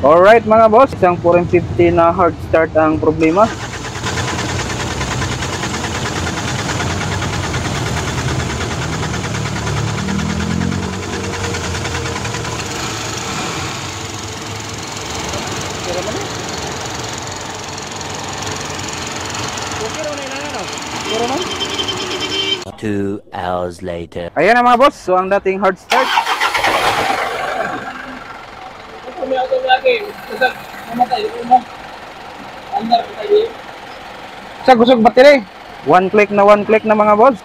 Alright mga boss, isang 450 na hard start ang problema. Two hours later. Ayan na mga boss, so ang dating hard start. Sa gusog battery. One click na mga boss.